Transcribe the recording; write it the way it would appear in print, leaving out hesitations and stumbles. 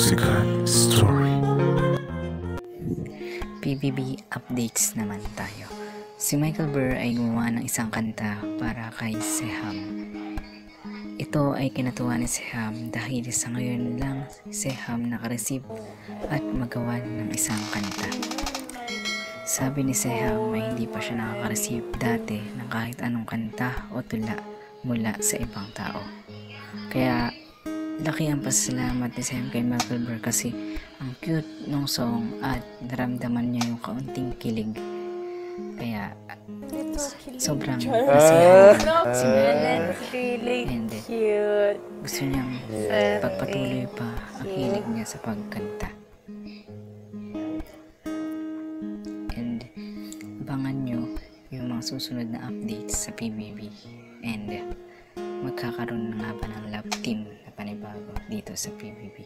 Musical Story. PBB updates naman tayo. Si Michael Burr ay gumawa ng isang kanta para kay Seham. Ito ay kinatuwa ni Seham dahil sa ngayon lang Seham nakareceive at magawa ng isang kanta. Sabi ni Seham ay hindi pa siya nakaka-receive dati ng kahit anong kanta o tula mula sa ibang tao. Kaya laki ang pasalamat ni Seham kay Michael Burr kasi ang cute nung song at naramdaman niya yung kaunting kilig. Kaya sobrang masaya si Michael Burr. And Cute. gusto niyang pagpatuloy pa ang hilig niya sa pagkanta. And abangan nyo yung mga susunod na updates sa PBB. And magkakaroon na nga ba ng love team na panibago dito sa PBB.